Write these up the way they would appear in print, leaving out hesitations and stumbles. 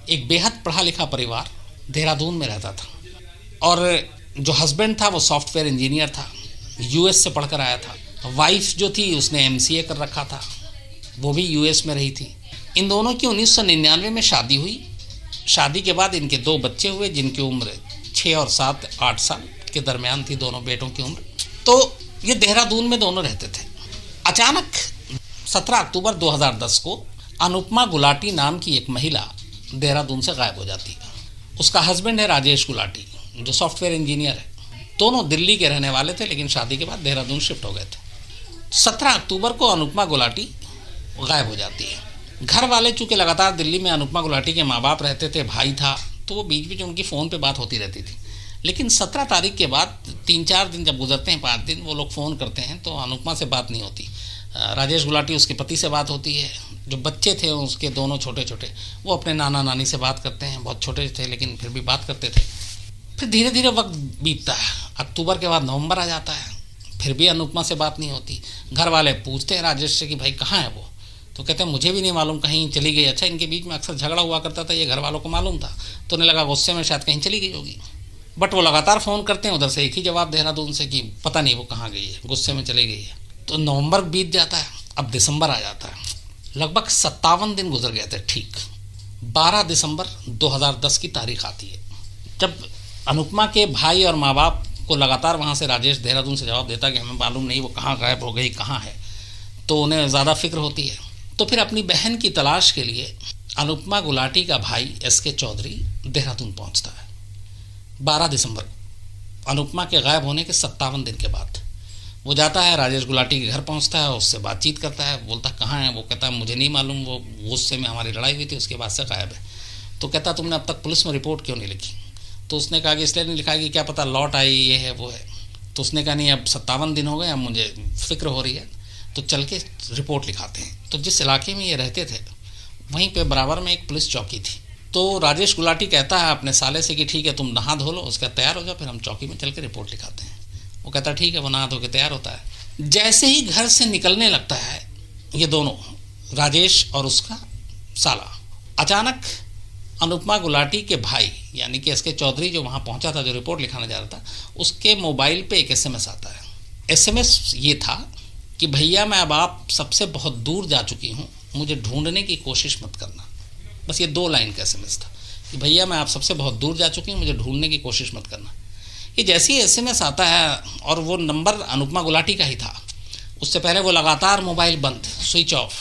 एक बेहद पढ़ा लिखा परिवार देहरादून में रहता था, और जो हस्बैंड था वो सॉफ्टवेयर इंजीनियर था, यूएस से पढ़कर आया था। वाइफ जो थी उसने एमसीए कर रखा था, वो भी यूएस में रही थी। इन दोनों की 1999 में शादी हुई। शादी के बाद इनके 2 बच्चे हुए जिनकी उम्र 6 और 7 8 साल के दरमियान थी, दोनों बेटों की उम्र। तो ये देहरादून में दोनों रहते थे। अचानक 17 अक्टूबर 2010 को अनुपमा गुलाटी नाम की एक महिला देहरादून से गायब हो जाती है। उसका हस्बैंड है राजेश गुलाटी, जो सॉफ्टवेयर इंजीनियर है। दोनों दिल्ली के रहने वाले थे, लेकिन शादी के बाद देहरादून शिफ्ट हो गए थे। 17 अक्टूबर को अनुपमा गुलाटी गायब हो जाती है। घर वाले चूँकि लगातार दिल्ली में अनुपमा गुलाटी के माँ बाप रहते थे, भाई था, तो वो बीच बीच उनकी फ़ोन पे बात होती रहती थी। लेकिन 17 तारीख के बाद 3-4 दिन जब गुजरते हैं, 5 दिन, वो लोग फ़ोन करते हैं तो अनुपमा से बात नहीं होती। राजेश गुलाटी उसके पति से बात होती है। जो बच्चे थे उसके दोनों छोटे छोटे, वो अपने नाना नानी से बात करते हैं। बहुत छोटे थे लेकिन फिर भी बात करते थे। फिर धीरे धीरे वक्त बीतता है। अक्टूबर के बाद नवंबर आ जाता है, फिर भी अनुपमा से बात नहीं होती। घर वाले पूछते हैं राजेश से कि भाई कहाँ है वो, तो कहते हैं मुझे भी नहीं मालूम, कहीं चली गई। अच्छा, इनके बीच में अक्सर झगड़ा हुआ करता था, ये घर वालों को मालूम था, तो उन्हें लगा गुस्से में शायद कहीं चली गई होगी। बट वो लगातार फ़ोन करते हैं, उधर से एक ही जवाब देहरादून से कि पता नहीं वो कहाँ गई है, गुस्से में चली गई है। तो नवंबर बीत जाता है, अब दिसंबर आ जाता है। लगभग 57 दिन गुजर गए थे। ठीक 12 दिसंबर 2010 की तारीख आती है, जब अनुपमा के भाई और माँ बाप को लगातार वहाँ से राजेश देहरादून से जवाब देता कि हमें मालूम नहीं वो कहाँ गायब हो गई, कहाँ है, तो उन्हें ज़्यादा फिक्र होती है। तो फिर अपनी बहन की तलाश के लिए अनुपमा गुलाटी का भाई एसके चौधरी देहरादून पहुँचता है 12 दिसंबर को। अनुपमा के गायब होने के 57 दिन के बाद वो जाता है, राजेश गुलाटी के घर पहुंचता है, उससे बातचीत करता है। बोलता कहाँ है, वो कहता है मुझे नहीं मालूम, वो गुस्से में हमारी लड़ाई हुई थी, उसके बाद से गायब है। तो कहता तुमने अब तक पुलिस में रिपोर्ट क्यों नहीं लिखी? तो उसने कहा कि इसलिए नहीं लिखा कि क्या पता लौट आई, ये है वो है। तो उसने कहा नहीं, अब 57 दिन हो गए, अब मुझे फिक्र हो रही है, तो चल के रिपोर्ट लिखाते हैं। तो जिस इलाके में ये रहते थे वहीं पर बराबर में एक पुलिस चौकी थी। तो राजेश गुलाटी कहता है अपने साले से कि ठीक है तुम नहा धो लो, उसका तैयार हो जाओ, फिर हम चौकी में चल के रिपोर्ट लिखाते हैं। वो कहता ठीक है, वो नहा धो के तैयार होता है। जैसे ही घर से निकलने लगता है ये दोनों, राजेश और उसका साला, अचानक अनुपमा गुलाटी के भाई यानी कि एसके चौधरी जो वहाँ पहुँचा था, जो रिपोर्ट लिखाने जा रहा था, उसके मोबाइल पे एक एसएमएस आता है। एसएमएस ये था कि भैया मैं अब आप सबसे बहुत दूर जा चुकी हूँ, मुझे ढूंढने की कोशिश मत करना। बस ये 2 लाइन का एसएमएस था कि भैया मैं आप सबसे बहुत दूर जा चुकी हूँ, मुझे ढूंढने की कोशिश मत करना। ये जैसे ही एसएमएस आता है, और वो नंबर अनुपमा गुलाटी का ही था, उससे पहले वो लगातार मोबाइल बंद, स्विच ऑफ।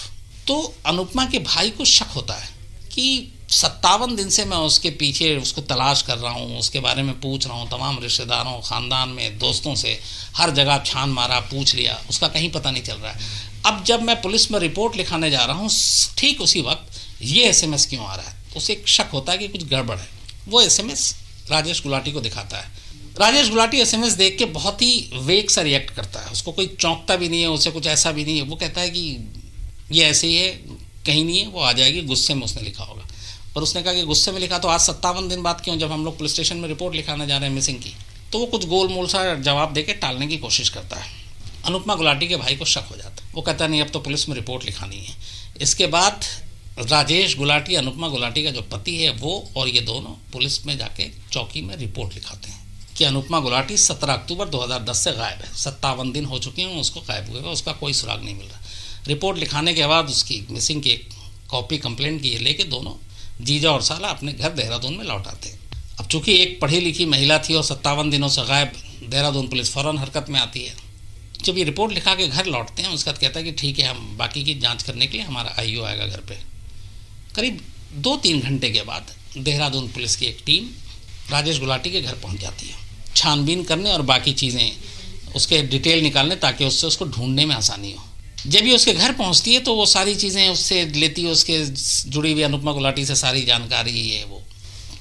तो अनुपमा के भाई को शक होता है कि 57 दिन से मैं उसके पीछे उसको तलाश कर रहा हूँ, उसके बारे में पूछ रहा हूँ, तमाम रिश्तेदारों, ख़ानदान में, दोस्तों से हर जगह छान मारा, पूछ लिया, उसका कहीं पता नहीं चल रहा है। अब जब मैं पुलिस में रिपोर्ट लिखाने जा रहा हूँ, ठीक उसी वक्त ये एसएमएस क्यों आ रहा है? उसे एक शक होता है कि कुछ गड़बड़ है। वो एसएमएस राजेश गुलाटी को दिखाता है। राजेश गुलाटी एसएमएस देख के बहुत ही वेग सा रिएक्ट करता है, उसको कोई चौंकता भी नहीं है, उसे कुछ ऐसा भी नहीं है। वो कहता है कि ये ऐसे ही है, कहीं नहीं है, वो आ जाएगी, गुस्से में उसने लिखा होगा। और उसने कहा कि गुस्से में लिखा तो आज 57 दिन बाद क्यों, जब हम लोग पुलिस स्टेशन में रिपोर्ट लिखाने जा रहे हैं मिसिंग की। तो वो कुछ गोल मोल सा जवाब दे के टालने की कोशिश करता है। अनुपमा गुलाटी के भाई को शक हो जाता है। वो कहता नहीं अब तो पुलिस में रिपोर्ट लिखानी है। इसके बाद राजेश गुलाटी, अनुपमा गुलाटी का जो पति है, वो और ये दोनों पुलिस में जाके चौकी में रिपोर्ट लिखाते हैं कि अनुपमा गुलाटी 17 अक्टूबर 2010 से गायब है। 57 दिन हो चुके हैं उसको गायब हुए, उसका कोई सुराग नहीं मिल रहा। रिपोर्ट लिखाने के बाद उसकी मिसिंग की एक कॉपी कंप्लेंट की लेके दोनों जीजा और साला अपने घर देहरादून में लौट आते हैं। अब चूंकि एक पढ़ी लिखी महिला थी और 57 दिनों से गायब, देहरादून पुलिस फ़ौरन हरकत में आती है। जब ये रिपोर्ट लिखा के घर लौटते हैं, उसके बाद कहता है कि ठीक है, हम बाकी की जाँच करने के लिए हमारा आईओ आएगा घर पर। करीब 2-3 घंटे के बाद देहरादून पुलिस की एक टीम राजेश गुलाटी के घर पहुंच जाती है, छानबीन करने और बाकी चीज़ें उसके डिटेल निकालने, ताकि उससे उसको ढूंढने में आसानी हो। जब ये उसके घर पहुंचती है तो वो सारी चीज़ें उससे लेती है, उसके जुड़ी हुई अनुपमा गुलाटी से सारी जानकारी है। वो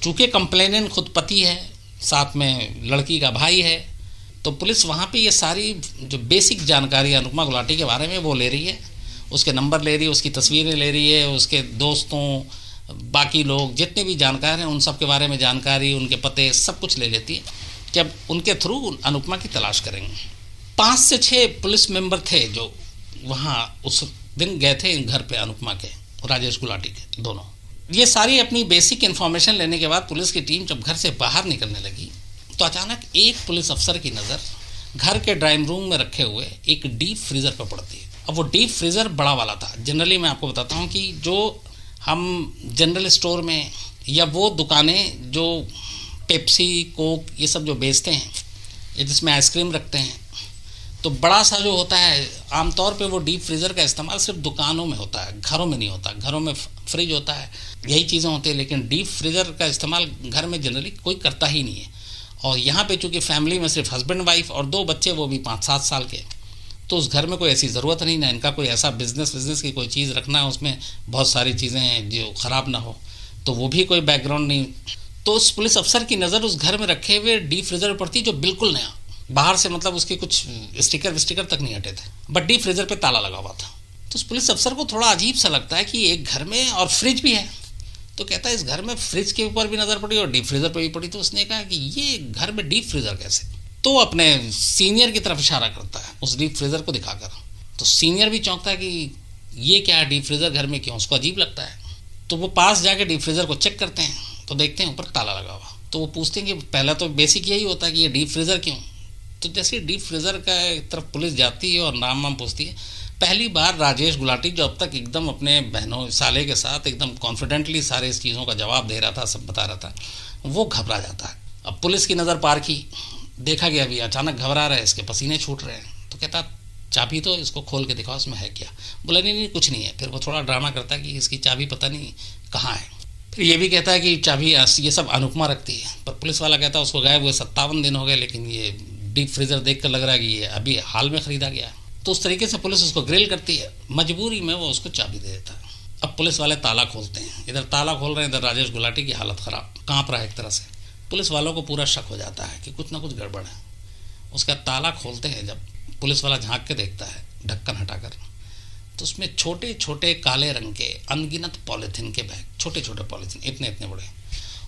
चूँकि कंप्लेनेंट खुद पति है, साथ में लड़की का भाई है, तो पुलिस वहाँ पे ये सारी जो बेसिक जानकारी अनुपमा गुलाटी के बारे में वो ले रही है। उसके नंबर ले रही है, उसकी तस्वीरें ले रही है, उसके दोस्तों, बाकी लोग जितने भी जानकार हैं उन सब के बारे में जानकारी, उनके पते, सब कुछ ले लेती है। जब उनके थ्रू अनुपमा की तलाश करेंगे। 5 से 6 पुलिस मेंबर थे जो वहाँ उस दिन गए थे घर पे अनुपमा के, राजेश गुलाटी के दोनों। ये सारी अपनी बेसिक इन्फॉर्मेशन लेने के बाद पुलिस की टीम जब घर से बाहर निकलने लगी तो अचानक एक पुलिस अफसर की नज़र घर के ड्राइंग रूम में रखे हुए एक डीप फ्रीज़र पर पड़ती है। अब वो डीप फ्रीज़र बड़ा वाला था। जनरली मैं आपको बताता हूँ कि जो हम जनरल स्टोर में या वो दुकानें जो पेप्सी कोक ये सब जो बेचते हैं या जिसमें आइसक्रीम रखते हैं, तो बड़ा सा जो होता है आमतौर पे वो डीप फ्रीज़र का इस्तेमाल सिर्फ दुकानों में होता है, घरों में नहीं होता। घरों में फ्रिज होता है, यही चीज़ें होती हैं, लेकिन डीप फ्रीज़र का इस्तेमाल घर में जनरली कोई करता ही नहीं है। और यहाँ पे चूँकि फैमिली में सिर्फ हस्बैंड वाइफ और 2 बच्चे, वो भी 5-7 साल के, तो उस घर में कोई ऐसी ज़रूरत नहीं ना इनका कोई ऐसा बिज़नेस की कोई चीज़ रखना है उसमें बहुत सारी चीज़ें जो ख़राब ना हो, तो वो भी कोई बैकग्राउंड नहीं। तो उस पुलिस अफसर की नज़र उस घर में रखे हुए डीप फ्रीज़र पर पड़ती जो बिल्कुल नया, बाहर से मतलब उसके कुछ स्टिकर तक नहीं हटे थे, बट डीप फ्रीज़र पे ताला लगा हुआ था। तो उस पुलिस अफसर को थोड़ा अजीब सा लगता है कि एक घर में और फ्रिज भी है, तो कहता है इस घर में फ्रिज के ऊपर भी नज़र पड़ी और डीप फ्रीज़र पे भी पड़ी। तो उसने कहा कि ये घर में डीप फ्रीज़र कैसे? तो अपने सीनियर की तरफ इशारा करता है उस डीप फ्रीज़र को दिखाकर। तो सीनियर भी चौंकता है कि ये क्या है, डीप फ्रीज़र घर में क्यों? उसको अजीब लगता है। तो वो पास जाके डीप फ्रीज़र को चेक करते हैं तो देखते हैं ऊपर ताला लगा हुआ। तो वो पूछते हैं कि पहला तो बेसिक यही होता है कि ये डीप फ्रीज़र क्यों? तो जैसे डीप फ्रीज़र का तरफ पुलिस जाती है और नाम वाम पूछती है, पहली बार राजेश गुलाटी जो अब तक एकदम अपने बहनों साले के साथ एकदम कॉन्फिडेंटली सारे इस चीज़ों का जवाब दे रहा था, सब बता रहा था, वो घबरा जाता है। अब पुलिस की नज़र पार की, देखा गया अभी अचानक घबरा रहा है, इसके पसीने छूट रहे हैं। तो कहता चाबी तो इसको खोल के दिखाओ, इसमें है क्या? बोला नहीं कुछ नहीं है। फिर वो थोड़ा ड्रामा करता है कि इसकी चाबी पता नहीं कहाँ है। फिर ये भी कहता है कि चाबी ये सब अनुपमा रखती है। पर पुलिस वाला कहता है उसको गायब हुए 57 दिन हो गए, लेकिन ये डीप फ्रीज़र देख कर लग रहा है कि ये अभी हाल में ख़रीदा गया है। तो उस तरीके से पुलिस उसको ग्रिल करती है, मजबूरी में वो उसको चाबी दे देता है। अब पुलिस वाले ताला खोलते हैं, इधर ताला खोल रहे हैं, इधर राजेश गुलाटी की हालत ख़राब, काँप रहा है एक तरह से। पुलिस वालों को पूरा शक हो जाता है कि कुछ ना कुछ गड़बड़ है। उसका ताला खोलते हैं, जब पुलिस वाला झांक के देखता है ढक्कन हटाकर, तो उसमें छोटे छोटे काले रंग के अनगिनत पॉलीथीन के बैग, छोटे छोटे पॉलीथीन इतने इतने बड़े,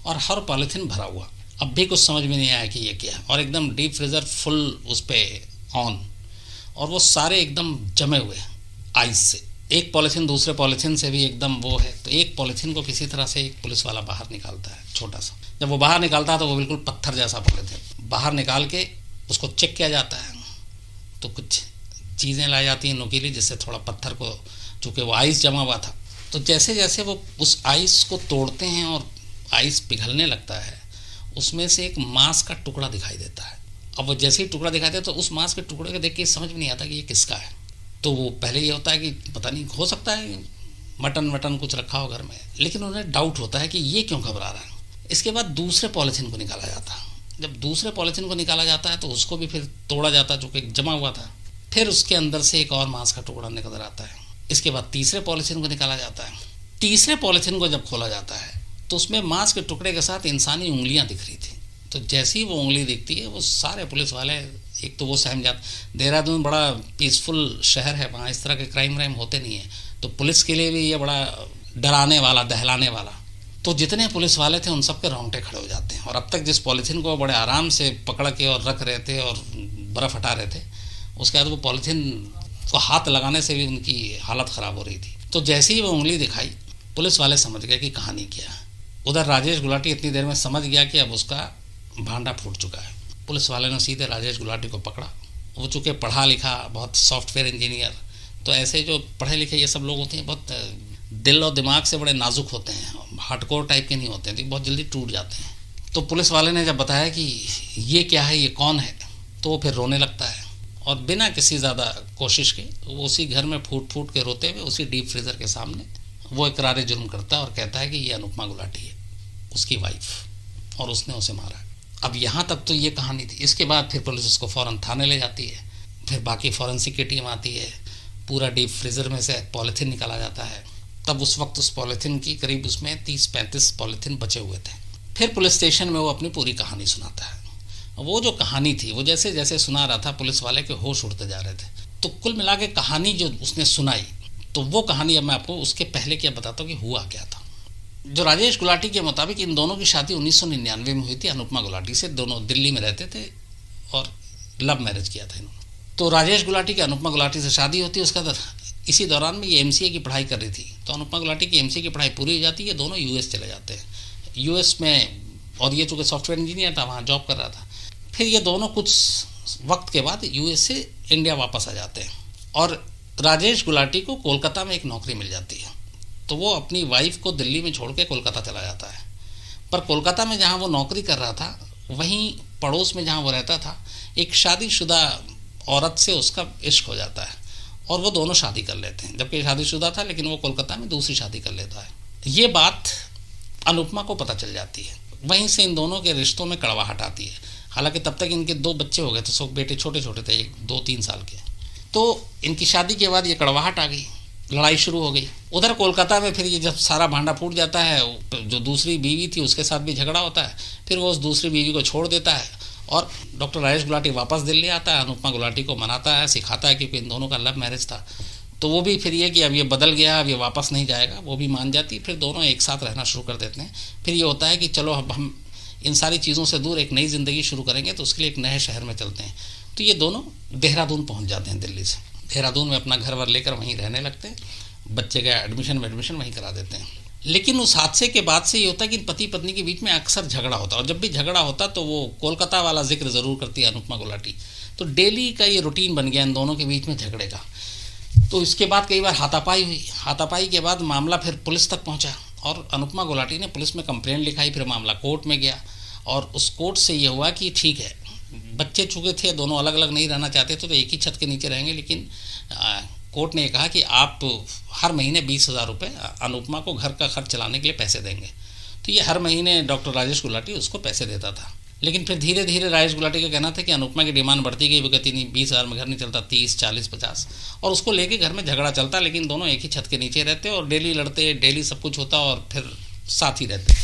और हर पॉलीथीन भरा हुआ। अब भी कुछ समझ में नहीं आया कि ये क्या है। और एकदम डीप फ्रीज़र फुल उस पर ऑन, और वो सारे एकदम जमे हुए आइस से। एक पॉलीथीन दूसरे पॉलीथीन से भी एकदम वो है। तो एक पॉलीथीन को किसी तरह से एक पुलिस वाला बाहर निकालता है, छोटा सा। जब वो बाहर निकालता है तो वो बिल्कुल पत्थर जैसा पॉलीथीन बाहर निकाल के उसको चेक किया जाता है। तो कुछ चीज़ें लाई जाती हैं नुकीली, जिससे थोड़ा पत्थर को, चूँकि वो आइस जमा हुआ था, तो जैसे जैसे वो उस आइस को तोड़ते हैं और आइस पिघलने लगता है, उसमें से एक मांस का टुकड़ा दिखाई देता है। अब वो जैसे ही टुकड़ा दिखाई देता है तो उस मांस के टुकड़े को देख के समझ में नहीं आता कि ये किसका है। तो वो पहले ये होता है कि पता नहीं, हो सकता है मटन कुछ रखा हो घर में, लेकिन उन्हें डाउट होता है कि ये क्यों घबरा रहा है। इसके बाद दूसरे पॉलीथीन को निकाला जाता है। जब दूसरे पॉलीथीन को निकाला जाता है तो उसको भी फिर तोड़ा जाता है, जो कि जमा हुआ था। फिर उसके अंदर से एक और मांस का टुकड़ा निकल आता है। इसके बाद तीसरे पॉलीथीन को निकाला जाता है। तीसरे पॉलीथीन को जब खोला जाता है तो उसमें मांस के टुकड़े के साथ इंसानी उंगलियां दिख रही थी। तो जैसे ही वो उंगली दिखती है, वो सारे पुलिस वाले, एक तो वो सहम जाते। देहरादून बड़ा पीसफुल शहर है, वहाँ इस तरह के क्राइम व्राइम होते नहीं है, तो पुलिस के लिए भी ये बड़ा डराने वाला, दहलाने वाला। तो जितने पुलिस वाले थे उन सब के रोंगटे खड़े हो जाते हैं। और अब तक जिस पॉलीथीन को बड़े आराम से पकड़ के और रख रहे थे और बर्फ़ हटा रहे थे, उसके बाद वो पॉलीथीन को हाथ लगाने से भी उनकी हालत ख़राब हो रही थी। तो जैसे ही वो उंगली दिखाई, पुलिस वाले समझ गए कि कहानी क्या है। उधर राजेश गुलाटी इतनी देर में समझ गया कि अब उसका भांडा फूट चुका है। पुलिस वाले ने सीधे राजेश गुलाटी को पकड़ा। वो चूँकि पढ़ा लिखा, बहुत सॉफ्टवेयर इंजीनियर, तो ऐसे जो पढ़े लिखे ये सब लोग होते हैं, बहुत दिल और दिमाग से बड़े नाजुक होते हैं, हार्डकोर टाइप के नहीं होते हैं, तो बहुत जल्दी टूट जाते हैं। तो पुलिस वाले ने जब बताया कि ये क्या है, ये कौन है, तो वो फिर रोने लगता है। और बिना किसी ज़्यादा कोशिश के वो उसी घर में फूट फूट के रोते हुए उसी डीप फ्रीज़र के सामने वो इकरार जुर्म करता है और कहता है कि ये अनुपमा गुलाटी है, उसकी वाइफ, और उसने उसे मारा। अब यहाँ तक तो ये कहानी थी। इसके बाद फिर पुलिस उसको फ़ौरन थाने ले जाती है। फिर बाकी फॉरेंसिक की टीम आती है, पूरा डीप फ्रीज़र में से पॉलीथीन निकाला जाता है। तब उस वक्त उस पॉलीथीन की करीब उसमें 30-35 पॉलीथीन बचे हुए थे। फिर पुलिस स्टेशन में वो अपनी पूरी कहानी सुनाता है। वो जो कहानी थी, वो जैसे जैसे सुना रहा था, पुलिस वाले के होश उड़ते जा रहे थे। तो कुल मिला के कहानी जो उसने सुनाई, तो वो कहानी अब मैं आपको उसके पहले क्या बताता हूँ कि हुआ क्या था। जो राजेश गुलाटी के मुताबिक इन दोनों की शादी 1999 में हुई थी अनुपमा गुलाटी से। दोनों दिल्ली में रहते थे और लव मैरिज किया था इन्होंने। तो राजेश गुलाटी की अनुपमा गुलाटी से शादी होती है। उसका इसी दौरान में ये एमसीए की पढ़ाई कर रही थी। तो अनुपमा गुलाटी की एमसीए की पढ़ाई पूरी हो जाती है, दोनों यूएस चले जाते हैं। यूएस में, और ये चूँकि सॉफ्टवेयर इंजीनियर था, वहाँ जॉब कर रहा था। फिर ये दोनों कुछ वक्त के बाद यूएस से इंडिया वापस आ जाते हैं और राजेश गुलाटी को कोलकाता में एक नौकरी मिल जाती है। तो वो अपनी वाइफ को दिल्ली में छोड़ के कोलकाता चला जाता है। पर कोलकाता में जहाँ वो नौकरी कर रहा था, वहीं पड़ोस में जहाँ वो रहता था, एक शादीशुदा औरत से उसका इश्क हो जाता है और वो दोनों शादी कर लेते हैं। जबकि शादीशुदा था, लेकिन वो कोलकाता में दूसरी शादी कर लेता है। ये बात अनुपमा को पता चल जाती है। वहीं से इन दोनों के रिश्तों में कड़वाहट आती है। हालांकि तब तक इनके 2 बच्चे हो गए थे, सब बेटे छोटे छोटे थे, 2-3 साल के। तो इनकी शादी के बाद ये कड़वाहट आ गई, लड़ाई शुरू हो गई। उधर कोलकाता में फिर ये जब सारा भांडा फूट जाता है, जो दूसरी बीवी थी उसके साथ भी झगड़ा होता है। फिर वो उस दूसरी बीवी को छोड़ देता है और डॉक्टर राजेश गुलाटी वापस दिल्ली आता है। अनुपमा गुलाटी को मनाता है, सिखाता है, क्योंकि इन दोनों का लव मैरिज था। तो वो भी फिर ये कि अब ये बदल गया, अब ये वापस नहीं जाएगा, वो भी मान जाती। फिर दोनों एक साथ रहना शुरू कर देते हैं। फिर ये होता है कि चलो अब हम इन सारी चीज़ों से दूर एक नई ज़िंदगी शुरू करेंगे, तो उसके लिए एक नए शहर में चलते हैं। तो ये दोनों देहरादून पहुंच जाते हैं दिल्ली से। देहरादून में अपना घर वर लेकर वहीं रहने लगते हैं। बच्चे का एडमिशन वहीं करा देते हैं। लेकिन उस हादसे के बाद से ये होता है कि पति पत्नी के बीच में अक्सर झगड़ा होता है, और जब भी झगड़ा होता तो वो कोलकाता वाला जिक्र ज़रूर करती है अनुपमा गुलाटी। तो डेली का ये रूटीन बन गया इन दोनों के बीच में झगड़े का। तो इसके बाद कई बार हाथापाई हुई। हाथापाई के बाद मामला फिर पुलिस तक पहुंचा और अनुपमा गुलाटी ने पुलिस में कंप्लेंट लिखाई। फिर मामला कोर्ट में गया और उस कोर्ट से ये हुआ कि ठीक है, बच्चे चुके थे, दोनों अलग अलग नहीं रहना चाहते थे, तो एक ही छत के नीचे रहेंगे। लेकिन कोर्ट ने कहा कि आप हर महीने 20,000 रुपये अनुपमा को घर का खर्च चलाने के लिए पैसे देंगे। तो ये हर महीने डॉक्टर राजेश गुलाटी उसको पैसे देता था। लेकिन फिर धीरे धीरे राजेश गुलाटी का कहना था कि अनुपमा की डिमांड बढ़ती गई। वो कहती नहीं, 20,000 में घर नहीं चलता, 30, 40, 50, और उसको लेके घर में झगड़ा चलता। लेकिन दोनों एक ही छत के नीचे रहते और डेली लड़ते, डेली सब कुछ होता और फिर साथ ही रहते।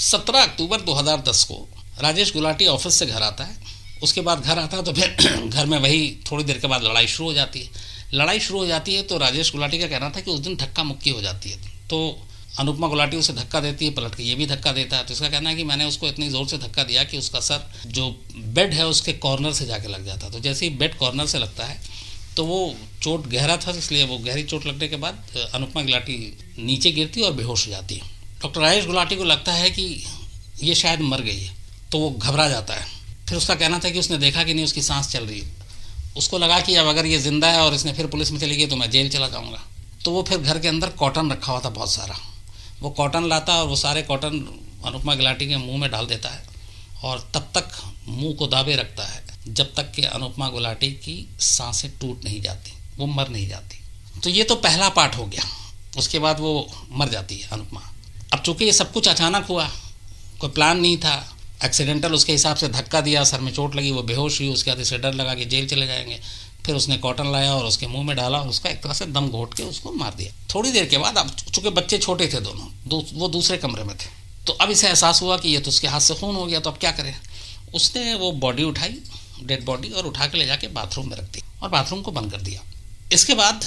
17 अक्टूबर 2010 को राजेश गुलाटी ऑफिस से घर आता है। उसके बाद घर आता है तो फिर घर में वही थोड़ी देर के बाद लड़ाई शुरू हो जाती है। लड़ाई शुरू हो जाती है तो राजेश गुलाटी का कहना था कि उस दिन धक्का मुक्की हो जाती है। तो अनुपमा गुलाटी उसे धक्का देती है, पलट के ये भी धक्का देता है। तो इसका कहना है कि मैंने उसको इतनी ज़ोर से धक्का दिया कि उसका सर जो बेड है उसके कॉर्नर से जाके लग जाता। तो जैसे ही बेड कॉर्नर से लगता है तो वो चोट गहरा था, इसलिए वो गहरी चोट लगने के बाद अनुपमा गुलाटी नीचे गिरती और बेहोश हो जाती है। डॉक्टर राजेश गुलाटी को लगता है कि ये शायद मर गई है, तो वो घबरा जाता है। फिर उसका कहना था कि उसने देखा कि नहीं उसकी सांस चल रही है। उसको लगा कि अब अगर ये ज़िंदा है और इसने फिर पुलिस में चली गई तो मैं जेल चला जाऊँगा। तो वो फिर घर के अंदर कॉटन रखा हुआ था बहुत सारा, वो कॉटन लाता और वो सारे कॉटन अनुपमा गुलाटी के मुंह में डाल देता है और तब तक मुंह को दाबे रखता है जब तक कि अनुपमा गुलाटी की सांसें टूट नहीं जाती, वो मर नहीं जाती। तो ये तो पहला पार्ट हो गया। उसके बाद वो मर जाती है अनुपमा। अब चूँकि ये सब कुछ अचानक हुआ, कोई प्लान नहीं था, एक्सीडेंटल उसके हिसाब से धक्का दिया, सर में चोट लगी, वो बेहोश हुई। उसके बाद इसे डर लगा कि जेल चले जाएंगे। फिर उसने कॉटन लाया और उसके मुंह में डाला और उसका एक तरह से दम घोट के उसको मार दिया। थोड़ी देर के बाद, अब चूँकि बच्चे छोटे थे दोनों, वो दूसरे कमरे में थे, तो अब इसे एहसास हुआ कि ये तो उसके हाथ से खून हो गया, तो अब क्या करें। उसने वो बॉडी उठाई, डेड बॉडी, और उठा के ले जाके बाथरूम में रख दी और बाथरूम को बंद कर दिया। इसके बाद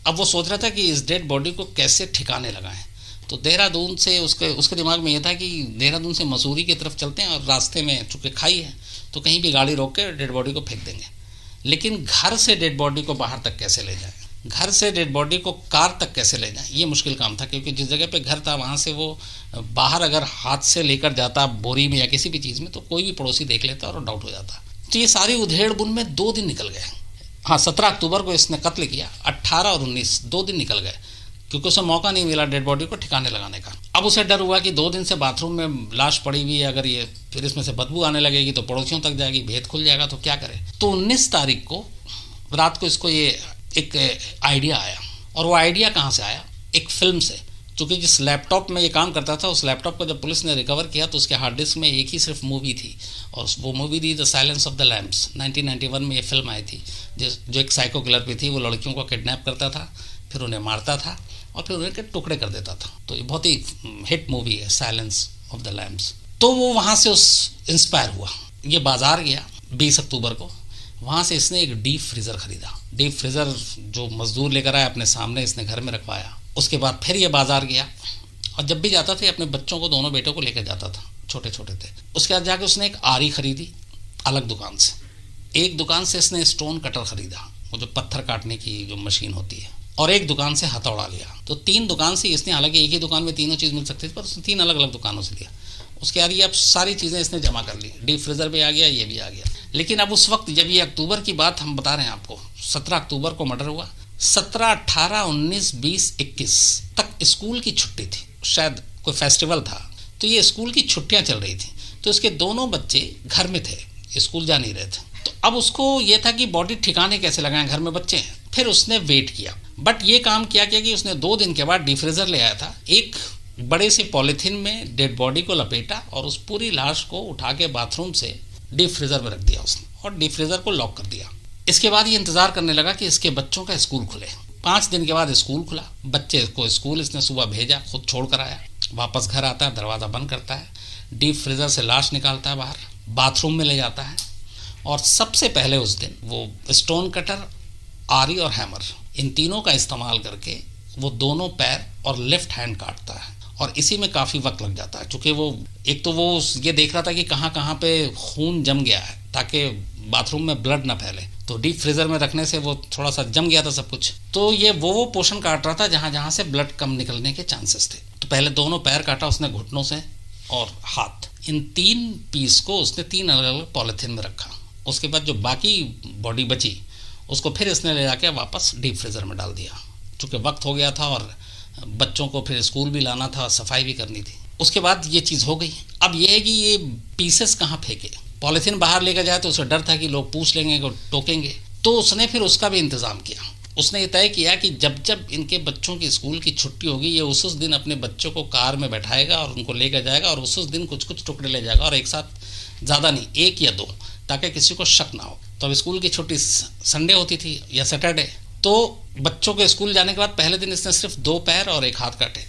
अब वो सोच रहा था कि इस डेड बॉडी को कैसे ठिकाने लगाएं। तो देहरादून से उसके दिमाग में ये था कि देहरादून से मसूरी की तरफ चलते हैं और रास्ते में चूँकि खाई है तो कहीं भी गाड़ी रोक के डेड बॉडी को फेंक देंगे। लेकिन घर से डेड बॉडी को बाहर तक कैसे ले जाएं, घर से डेड बॉडी को कार तक कैसे ले जाएं, ये मुश्किल काम था। क्योंकि जिस जगह पे घर था वहाँ से वो बाहर अगर हाथ से लेकर जाता बोरी में या किसी भी चीज़ में, तो कोई भी पड़ोसी देख लेता और डाउट हो जाता। तो ये सारी उधेड़ बुन में 2 दिन निकल गए। हाँ, 17 अक्टूबर को इसने कत्ल किया, 18 और 19 2 दिन निकल गए, क्योंकि उसे मौका नहीं मिला डेड बॉडी को ठिकाने लगाने का। अब उसे डर हुआ कि 2 दिन से बाथरूम में लाश पड़ी हुई है, अगर ये फिर इसमें से बदबू आने लगेगी तो पड़ोसियों तक जाएगी, भेद खुल जाएगा, तो क्या करे। तो 19 तारीख को रात को इसको ये एक आइडिया आया। और वो आइडिया कहाँ से आया, एक फिल्म से। चूँकि जिस लैपटॉप में ये काम करता था, उस लैपटॉप को जब पुलिस ने रिकवर किया तो उसके हार्ड डिस्क में एक ही सिर्फ मूवी थी, और वो मूवी थी the silence of the lamps. 1991 में ये फिल्म आई थी, जो एक साइको किलर भी थी। वो लड़कियों को किडनैप करता था, फिर उन्हें मारता था और फिर उन्हें टुकड़े कर देता था। तो ये बहुत ही हिट मूवी है साइलेंस ऑफ द लैम्प्स। तो वो वहाँ से इंस्पायर हुआ। ये बाज़ार गया 20 अक्टूबर को, वहाँ से इसने एक डीप फ्रीज़र ख़रीदा। डीप फ्रीज़र जो मज़दूर लेकर आया अपने सामने, इसने घर में रखवाया। उसके बाद फिर ये बाज़ार गया और जब भी जाता था अपने बच्चों को, दोनों बेटों को लेकर जाता था, छोटे छोटे थे। उसके बाद जाके उसने एक आरी ख़रीदी अलग दुकान से। एक दुकान से इसने स्टोन कटर ख़रीदा, वो जो पत्थर काटने की जो मशीन होती है, और एक दुकान से हथौड़ा लिया। तो 3 दुकान से इसने, हालांकि एक ही दुकान में तीनों चीज़ मिल सकती थी, पर उसने 3 अलग अलग दुकानों से लिया। उसके बाद ये अब सारी चीज़ें इसने जमा कर ली, डीप फ्रीज़र भी आ गया, ये भी आ गया। लेकिन अब उस वक्त, जब ये अक्टूबर की बात हम बता रहे हैं आपको, 17 अक्टूबर को मर्डर हुआ, 17, 18, 19, 20, 21 तक स्कूल की छुट्टी थी, शायद कोई फेस्टिवल था, तो ये स्कूल की छुट्टियां चल रही थी। तो इसके दोनों बच्चे घर में थे, स्कूल जा नहीं रहे थे। तो अब उसको ये था कि बॉडी ठिकाने कैसे लगाएं, घर में बच्चे हैं। फिर उसने वेट किया, बट ये काम क्या किया कि उसने 2 दिन के बाद डीप फ्रीजर ले आया था, एक बड़े से पॉलीथीन में डेड बॉडी को लपेटा और उस पूरी लाश को उठा के बाथरूम से डीप फ्रीजर में रख दिया उसने, और डीप फ्रीजर को लॉक कर दिया। इसके बाद ये इंतजार करने लगा कि इसके बच्चों का स्कूल खुले। 5 दिन के बाद स्कूल खुला, बच्चे को स्कूल इसने सुबह भेजा, खुद छोड़ कर आया, वापस घर आता है, दरवाज़ा बंद करता है, डीप फ्रीजर से लाश निकालता है बाहर, बाथरूम में ले जाता है, और सबसे पहले उस दिन वो स्टोन कटर, आरी और हैमर, इन तीनों का इस्तेमाल करके वो दोनों पैर और लेफ्ट हैंड काटता है। और इसी में काफ़ी वक्त लग जाता है, चूँकि वो एक तो वो ये देख रहा था कि कहाँ कहाँ पे खून जम गया है ताकि बाथरूम में ब्लड ना फैले। तो डीप फ्रीजर में रखने से वो थोड़ा सा जम गया था सब कुछ, तो ये वो पोर्शन काट रहा था जहाँ जहाँ से ब्लड कम निकलने के चांसेस थे। तो पहले दोनों पैर काटा उसने, घुटनों से और हाथ, इन 3 पीस को उसने 3 अलग अलग पॉलीथीन में रखा। उसके बाद जो बाकी बॉडी बची उसको फिर इसने ले जाके वापस डीप फ्रीजर में डाल दिया, चूँकि वक्त हो गया था और बच्चों को फिर स्कूल भी लाना था, सफाई भी करनी थी। उसके बाद ये चीज़ हो गई। अब ये है कि ये पीसेस कहाँ फेंके, पॉलीथीन बाहर लेकर जाए तो उसे डर था कि लोग पूछ लेंगे, टोकेंगे, तो उसने फिर उसका भी इंतज़ाम किया। उसने ये तय किया कि जब जब इनके बच्चों की स्कूल की छुट्टी होगी, ये उस दिन अपने बच्चों को कार में बैठाएगा और उनको लेकर जाएगा, और उस दिन कुछ कुछ टुकड़े ले जाएगा, और एक साथ ज़्यादा नहीं, 1 या 2, ताकि किसी को शक ना हो। तो अब स्कूल की छुट्टी संडे होती थी या सैटरडे, तो बच्चों के स्कूल जाने के बाद पहले दिन इसने सिर्फ 2 पैर और 1 हाथ काटे।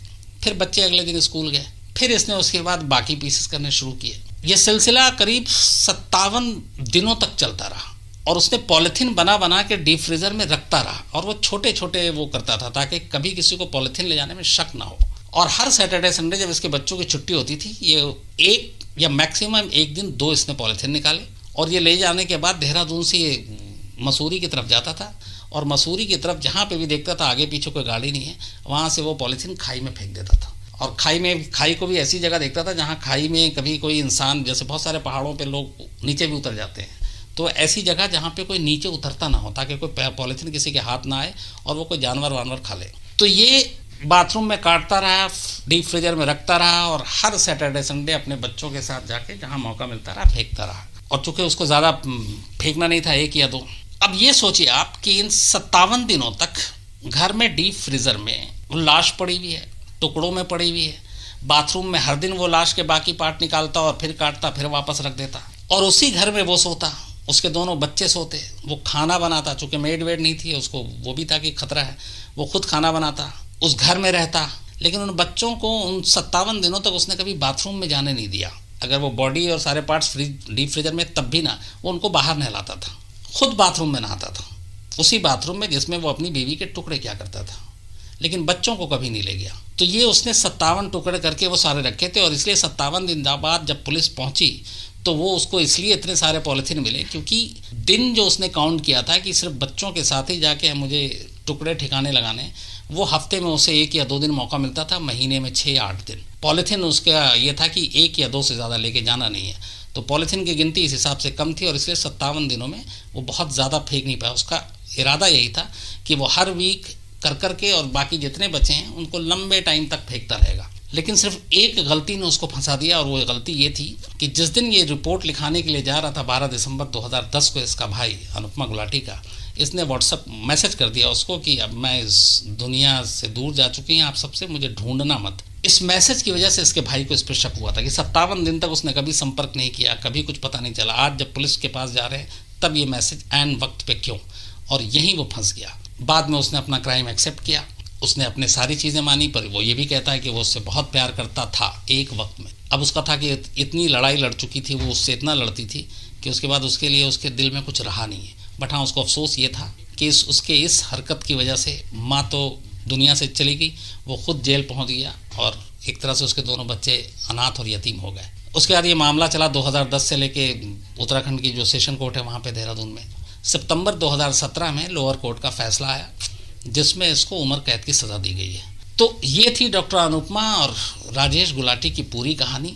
फिर बच्चे अगले दिन स्कूल गए, फिर इसने उसके बाद बाकी पीसेस करने शुरू किए। यह सिलसिला करीब 57 दिनों तक चलता रहा, और उसने पॉलीथीन बना बना के डीप फ्रीजर में रखता रहा, और वो छोटे छोटे वो करता था ताकि कभी किसी को पॉलीथीन ले जाने में शक ना हो। और हर सैटरडे संडे जब इसके बच्चों की छुट्टी होती थी, ये 1 या मैक्सिमम 1 दिन 2 इसने पॉलीथीन निकाले, और ये ले जाने के बाद देहरादून से ये मसूरी की तरफ जाता था, और मसूरी की तरफ जहाँ पे भी देखता था आगे पीछे कोई गाड़ी नहीं है, वहाँ से वो पॉलीथीन खाई में फेंक देता था। और खाई को भी ऐसी जगह देखता था जहाँ खाई में कभी कोई इंसान, जैसे बहुत सारे पहाड़ों पे लोग नीचे भी उतर जाते हैं, तो ऐसी जगह जहाँ पे कोई नीचे उतरता ना हो, ताकि कोई पॉलीथीन किसी के हाथ ना आए और वो कोई जानवर वानवर खा ले। तो ये बाथरूम में काटता रहा, डीप फ्रीजर में रखता रहा, और हर सैटरडे संडे अपने बच्चों के साथ जाके जहाँ मौका मिलता रहा फेंकता रहा। और चूँकि उसको ज़्यादा फेंकना नहीं था, 1 या 2। अब ये सोचिए आप कि इन 57 दिनों तक घर में डीप फ्रीजर में लाश पड़ी हुई है, टुकड़ों में पड़ी हुई है, बाथरूम में हर दिन वो लाश के बाकी पार्ट निकालता और फिर काटता, फिर वापस रख देता, और उसी घर में वो सोता, उसके दोनों बच्चे सोते, वो खाना बनाता, चूँकि मेड वेड नहीं थी उसको, वो भी था कि खतरा है, वो खुद खाना बनाता, उस घर में रहता। लेकिन उन बच्चों को उन 57 दिनों तक उसने कभी बाथरूम में जाने नहीं दिया। अगर वो बॉडी और सारे पार्ट्स डीप फ्रीजर में, तब भी ना, वो उनको बाहर नहलाता था, खुद बाथरूम में नहाता था, उसी बाथरूम में जिसमें वो अपनी बीवी के टुकड़े किया करता था, लेकिन बच्चों को कभी नहीं ले गया। तो ये उसने 57 टुकड़े करके वो सारे रखे थे, और इसलिए 57 दिन बाद जब पुलिस पहुंची तो वो उसको इसलिए इतने सारे पॉलीथीन मिले क्योंकि दिन जो उसने काउंट किया था कि सिर्फ बच्चों के साथ ही जाके मुझे टुकड़े ठिकाने लगाने, वो हफ्ते में उसे 1 या 2 दिन मौका मिलता था, महीने में 6 या 8 दिन। पॉलीथीन उसका ये था कि 1 या 2 से ज़्यादा लेके जाना नहीं है, तो पॉलीथीन की गिनती इस हिसाब से कम थी, और इसलिए 57 दिनों में वो बहुत ज़्यादा फेंक नहीं पाया। उसका इरादा यही था कि वो हर वीक कर के और बाकी जितने बचे हैं उनको लंबे टाइम तक फेंकता रहेगा। लेकिन सिर्फ एक गलती ने उसको फंसा दिया, और वो गलती ये थी कि जिस दिन ये रिपोर्ट लिखाने के लिए जा रहा था 12 दिसंबर 2010 को, इसका भाई अनुपमा गुलाटी का, इसने व्हाट्सएप मैसेज कर दिया उसको कि अब मैं इस दुनिया से दूर जा चुकी हूँ, आप सबसे मुझे ढूंढना मत। इस मैसेज की वजह से इसके भाई को इस पर शक हुआ था कि 57 दिन तक उसने कभी संपर्क नहीं किया, कभी कुछ पता नहीं चला। आज जब पुलिस के पास जा रहे हैं तब ये मैसेज ऐन वक्त पे क्यों, और यहीं वो फंस गया। बाद में उसने अपना क्राइम एक्सेप्ट किया, उसने अपने सारी चीज़ें मानी, पर वो ये भी कहता है कि वो उससे बहुत प्यार करता था एक वक्त में। अब उसका था कि इतनी लड़ाई लड़ चुकी थी, वो उससे इतना लड़ती थी कि उसके बाद उसके लिए उसके दिल में कुछ रहा नहीं है। बट हाँ, उसको अफसोस ये था कि उसके इस हरकत की वजह से माँ तो दुनिया से चली गई, वो खुद जेल पहुँच गया, और एक तरह से उसके दोनों बच्चे अनाथ और यतीम हो गए। उसके बाद ये मामला चला 2010 से लेके उत्तराखंड की जो सेशन कोर्ट है वहाँ पे देहरादून में। सितंबर 2017 में लोअर कोर्ट का फैसला आया, जिसमें इसको उम्र कैद की सज़ा दी गई है। तो ये थी डॉक्टर अनुपमा और राजेश गुलाटी की पूरी कहानी।